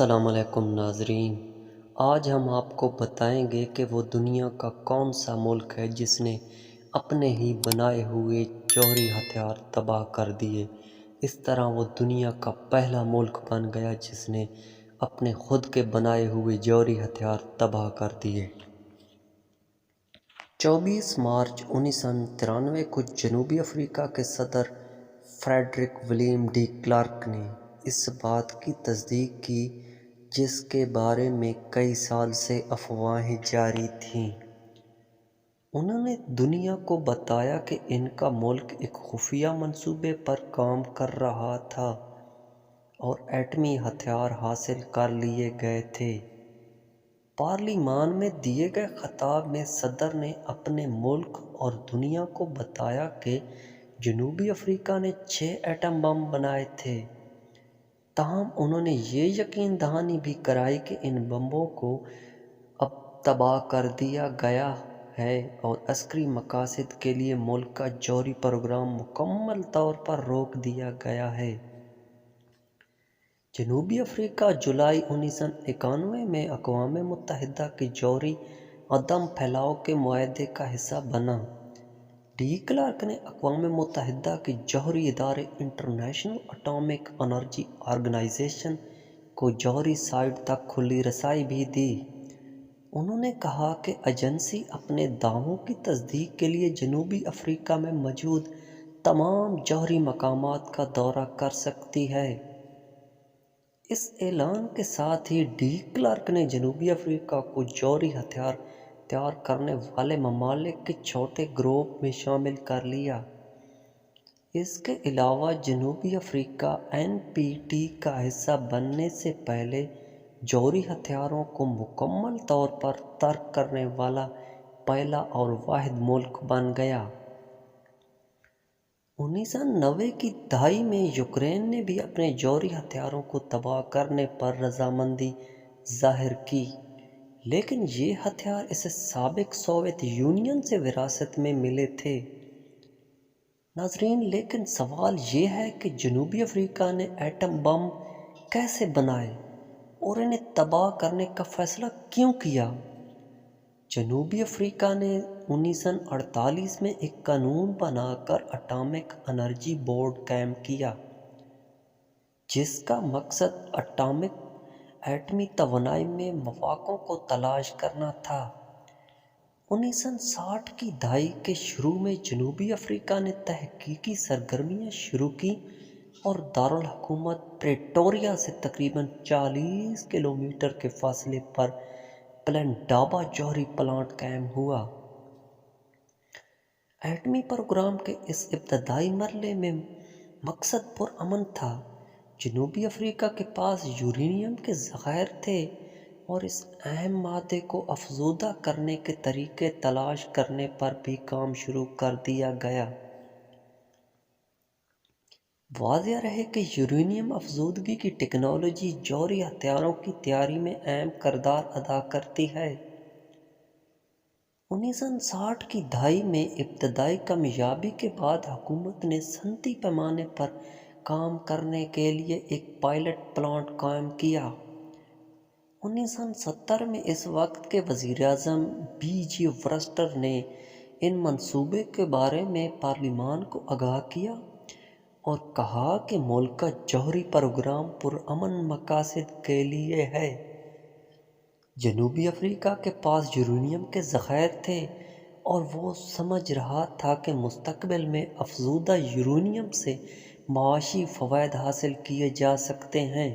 السلام علیکم ناظرین، آج ہم آپ کو بتائیں گے کہ وہ دنیا کا کون سا ملک ہے جس نے اپنے ہی بنائے ہوئے جوہری ہتھیار تباہ کر دیے۔ اس طرح وہ دنیا کا پہلا ملک بن گیا جس نے اپنے خود کے بنائے ہوئے جوہری ہتھیار تباہ کر دیے۔ 24 مارچ 1993 کو جنوبی افریقہ کے صدر فریڈرک ولیم ڈی کلارک نے اس بات کی تصدیق کی جس کے بارے میں کئی سال سے افواہیں جاری تھیں۔ انہوں نے دنیا کو بتایا کہ ان کا ملک ایک خفیہ منصوبے پر کام کر رہا تھا اور ایٹمی ہتھیار حاصل کر لیے گئے تھے۔ پارلیمان میں دیے گئے خطاب میں صدر نے اپنے ملک اور دنیا کو بتایا کہ جنوبی افریقہ نے 6 ایٹم بم بنائے تھے، تاہم انہوں نے یہ یقین دہانی بھی کرائی کہ ان بموں کو اب تباہ کر دیا گیا ہے اور عسکری مقاصد کے لیے ملک کا جوہری پروگرام مکمل طور پر روک دیا گیا ہے۔ جنوبی افریقہ جولائی 1991 میں اقوام متحدہ کے جوہری عدم پھیلاؤ کے معاہدے کا حصہ بنا۔ ڈی کلارک نے اقوام متحدہ کے جوہری ادارے انٹرنیشنل اٹامک انرجی آرگنائزیشن کو جوہری سائٹ تک کھلی رسائی بھی دی۔ انہوں نے کہا کہ ایجنسی اپنے دعووں کی تصدیق کے لیے جنوبی افریقہ میں موجود تمام جوہری مقامات کا دورہ کر سکتی ہے۔ اس اعلان کے ساتھ ہی ڈی کلارک نے جنوبی افریقہ کو جوہری ہتھیار تیار کرنے والے ممالک کے چھوٹے گروپ میں شامل کر لیا۔ اس کے علاوہ جنوبی افریقہ این پی ٹی کا حصہ بننے سے پہلے جوہری ہتھیاروں کو مکمل طور پر ترک کرنے والا پہلا اور واحد ملک بن گیا۔ 1990 کی دہائی میں یوکرین نے بھی اپنے جوہری ہتھیاروں کو تباہ کرنے پر رضامندی ظاہر کی، لیکن یہ ہتھیار اسے سابق سوویت یونین سے وراثت میں ملے تھے۔ ناظرین، لیکن سوال یہ ہے کہ جنوبی افریقہ نے ایٹم بم کیسے بنائے اور انہیں تباہ کرنے کا فیصلہ کیوں کیا؟ جنوبی افریقہ نے 1948 میں ایک قانون بنا کر اٹامک انرجی بورڈ قائم کیا، جس کا مقصد ایٹمی توانائی میں مواقعوں کو تلاش کرنا تھا۔ 1960 کی دہائی کے شروع میں جنوبی افریقہ نے تحقیقی سرگرمیاں شروع کیں اور دارالحکومت پریٹوریا سے تقریباً 40 کلومیٹر کے فاصلے پر پلنڈابا جوہری پلانٹ قائم ہوا۔ ایٹمی پروگرام کے اس ابتدائی مرحلے میں مقصد پرامن تھا۔ جنوبی افریقہ کے پاس یورینیم کے ذخائر تھے اور اس اہم مادے کو افزودہ کرنے کے طریقے تلاش کرنے پر بھی کام شروع کر دیا گیا۔ واضح رہے کہ یورینیم افزودگی کی ٹیکنالوجی جوہری ہتھیاروں کی تیاری میں اہم کردار ادا کرتی ہے۔ 1960 کی دہائی میں ابتدائی کامیابی کے بعد حکومت نے صنعتی پیمانے پر کام کرنے کے لیے ایک پائلٹ پلانٹ قائم کیا۔ 1970 میں اس وقت کے وزیر اعظم بی جی ورسٹر نے ان منصوبے کے بارے میں پارلیمان کو آگاہ کیا اور کہا کہ ملک کا جوہری پروگرام پرامن مقاصد کے لیے ہے۔ جنوبی افریقہ کے پاس یورینیم کے ذخائر تھے اور وہ سمجھ رہا تھا کہ مستقبل میں افزودہ یورینیم سے معاشی فوائد حاصل کیے جا سکتے ہیں۔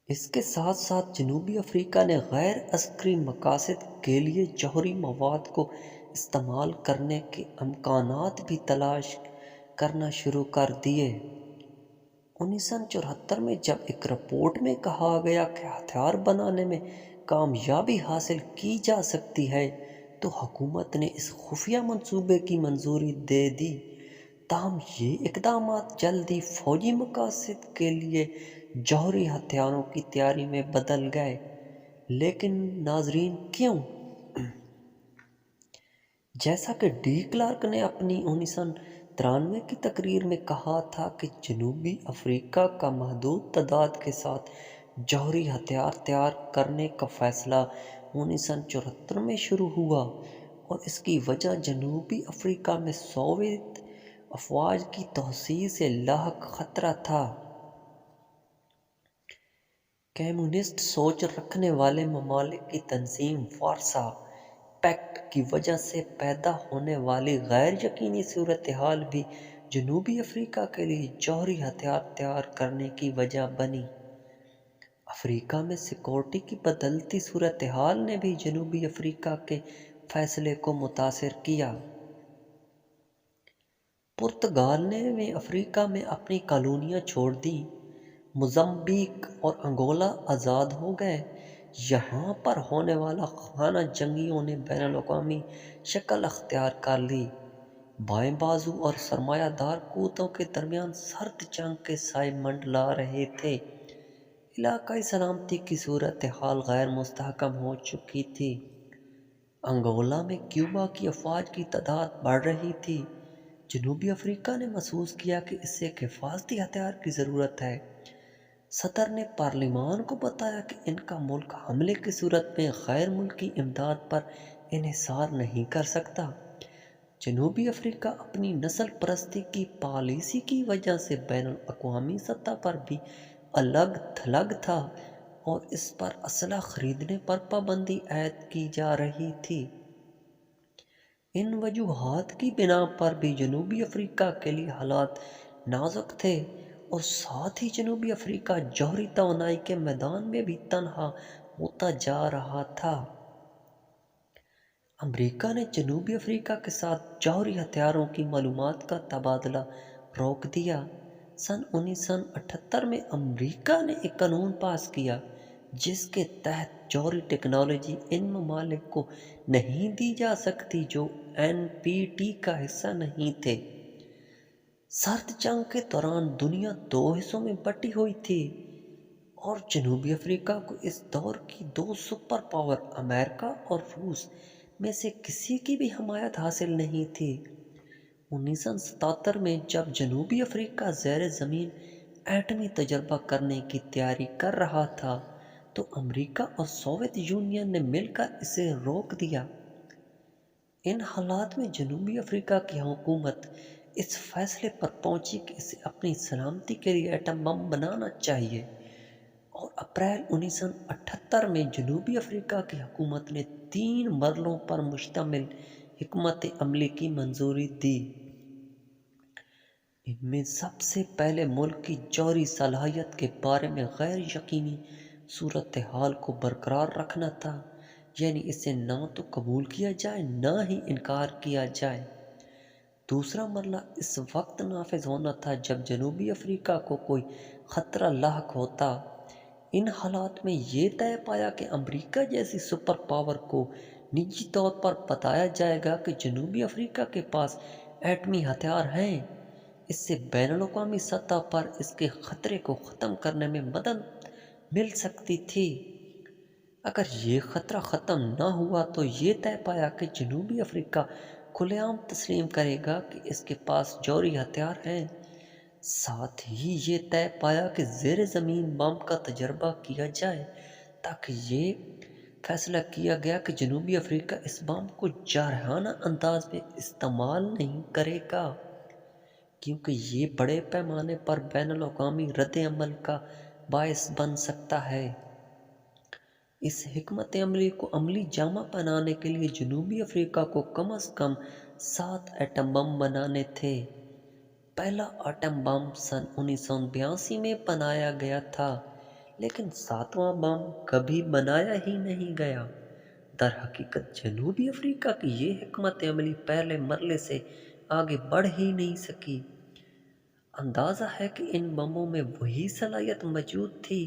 اس کے ساتھ ساتھ جنوبی افریقہ نے غیر عسکری مقاصد کے لیے جوہری مواد کو استعمال کرنے کے امکانات بھی تلاش کرنا شروع کر دیے۔ 1974 میں جب ایک رپورٹ میں کہا گیا کہ ہتھیار بنانے میں کامیابی حاصل کی جا سکتی ہے تو حکومت نے اس خفیہ منصوبے کی منظوری دے دی، تاہم یہ اقدامات جلد ہی فوجی مقاصد کے لیے جوہری ہتھیاروں کی تیاری میں بدل گئے۔ لیکن ناظرین، کیوں؟ جیسا کہ ڈی کلارک نے اپنی 93 کی تقریر میں کہا تھا کہ جنوبی افریقہ کا محدود تعداد کے ساتھ جوہری ہتھیار تیار کرنے کا فیصلہ 1974 میں شروع ہوا اور اس کی وجہ جنوبی افریقہ میں سوویت افواج کی توسیع سے لاحق خطرہ تھا۔ کمیونسٹ سوچ رکھنے والے ممالک کی تنظیم وارسا پیکٹ کی وجہ سے پیدا ہونے والی غیر یقینی صورتحال بھی جنوبی افریقہ کے لیے جوہری ہتھیار تیار کرنے کی وجہ بنی۔ افریقہ میں سیکورٹی کی بدلتی صورتحال نے بھی جنوبی افریقہ کے فیصلے کو متاثر کیا۔ پرتگال نے افریقہ میں اپنی کالونیاں چھوڑ دیں، موزمبیق اور انگولا آزاد ہو گئے۔ یہاں پر ہونے والا خانہ جنگیوں نے بین الاقوامی شکل اختیار کر لی، بائیں بازو اور سرمایہ دار قوتوں کے درمیان سرد جنگ کے سائے منڈلا رہے تھے۔ علاقائی سلامتی کی صورتحال غیر مستحکم ہو چکی تھی۔ انگولا میں کیوبا کی افواج کی تعداد بڑھ رہی تھی۔ جنوبی افریقہ نے محسوس کیا کہ اسے ایک حفاظتی ہتھیار کی ضرورت ہے۔ صدر نے پارلیمان کو بتایا کہ ان کا ملک حملے کی صورت میں غیر ملکی امداد پر انحصار نہیں کر سکتا۔ جنوبی افریقہ اپنی نسل پرستی کی پالیسی کی وجہ سے بین الاقوامی سطح پر بھی الگ تھلگ تھا اور اس پر اسلحہ خریدنے پر پابندی عائد کی جا رہی تھی۔ ان وجوہات کی بنا پر بھی جنوبی افریقہ کے لیے حالات نازک تھے اور ساتھ ہی جنوبی افریقہ جوہری توانائی کے میدان میں بھی تنہا ہوتا جا رہا تھا۔ امریکہ نے جنوبی افریقہ کے ساتھ جوہری ہتھیاروں کی معلومات کا تبادلہ روک دیا۔ سن 1978 میں امریکہ نے ایک قانون پاس کیا جس کے تحت جوہری ٹیکنالوجی ان ممالک کو نہیں دی جا سکتی جو NPT کا حصہ نہیں تھے۔ سرد جنگ کے دوران دنیا دو حصوں میں بٹی ہوئی تھی اور جنوبی افریقہ کو اس دور کی دو سپر پاور امریکہ اور روس میں سے کسی کی بھی حمایت حاصل نہیں تھی۔ 1977 میں جب جنوبی افریقہ زیر زمین ایٹمی تجربہ کرنے کی تیاری کر رہا تھا تو امریکہ اور سوویت یونین نے مل کر اسے روک دیا۔ ان حالات میں جنوبی افریقہ کی حکومت اس فیصلے پر پہنچی کہ اسے اپنی سلامتی کے لیے ایٹم بم بنانا چاہیے اور اپریل 1978 میں جنوبی افریقہ کی حکومت نے 3 مرحلوں پر مشتمل حکمت عملی کی منظوری دی۔ ان میں سب سے پہلے ملک کی جوہری صلاحیت کے بارے میں غیر یقینی صورتحال کو برقرار رکھنا تھا، یعنی اسے نہ تو قبول کیا جائے نہ ہی انکار کیا جائے۔ دوسرا مرحلہ اس وقت نافذ ہونا تھا جب جنوبی افریقہ کو کوئی خطرہ لاحق ہوتا۔ ان حالات میں یہ طے پایا کہ امریکہ جیسی سپر پاور کو نجی طور پر بتایا جائے گا کہ جنوبی افریقہ کے پاس ایٹمی ہتھیار ہیں۔ اس سے بین الاقوامی سطح پر اس کے خطرے کو ختم کرنے میں مدد مل سکتی تھی۔ اگر یہ خطرہ ختم نہ ہوا تو یہ طے پایا کہ جنوبی افریقہ کھلے عام تسلیم کرے گا کہ اس کے پاس جوہری ہتھیار ہیں۔ ساتھ ہی یہ طے پایا کہ زیر زمین بم کا تجربہ کیا جائے تاکہ یہ فیصلہ کیا گیا کہ جنوبی افریقہ اس بم کو جارحانہ انداز میں استعمال نہیں کرے گا، کیونکہ یہ بڑے پیمانے پر بین الاقوامی رد عمل کا باعث بن سکتا ہے۔ اس حکمت عملی کو عملی جامہ پہنانے کے لیے جنوبی افریقہ کو کم از کم 7 ایٹم بم بنانے تھے۔ پہلا ایٹم بم سن 1982 میں بنایا گیا تھا، لیکن 7واں بم کبھی بنایا ہی نہیں گیا۔ درحقیقت جنوبی افریقہ کی یہ حکمت عملی پہلے مرحلے سے آگے بڑھ ہی نہیں سکی۔ اندازہ ہے کہ ان بموں میں وہی صلاحیت موجود تھی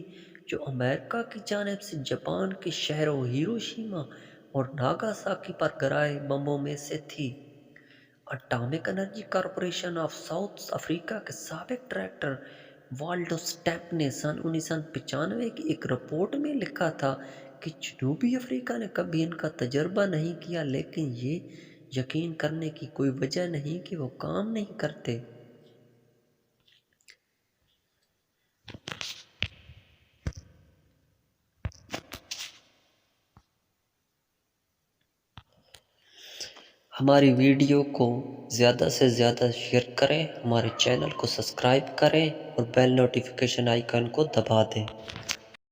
جو امریکہ کی جانب سے جاپان کے شہروں ہیروشیما اور ناگاساکی پر گرائے بموں میں سے تھی۔ Atomic energy corporation of South Africa کے سابق ڈائریکٹر والڈو سٹیپ نے سن 1995 کی ایک رپورٹ میں لکھا تھا کہ جنوبی افریقہ نے کبھی ان کا تجربہ نہیں کیا، لیکن یہ یقین کرنے کی کوئی وجہ نہیں کہ وہ کام نہیں کرتے۔ ہماری ویڈیو کو زیادہ سے زیادہ شیئر کریں، ہمارے چینل کو سبسکرائب کریں اور بیل نوٹیفیکیشن آئیکن کو دبا دیں۔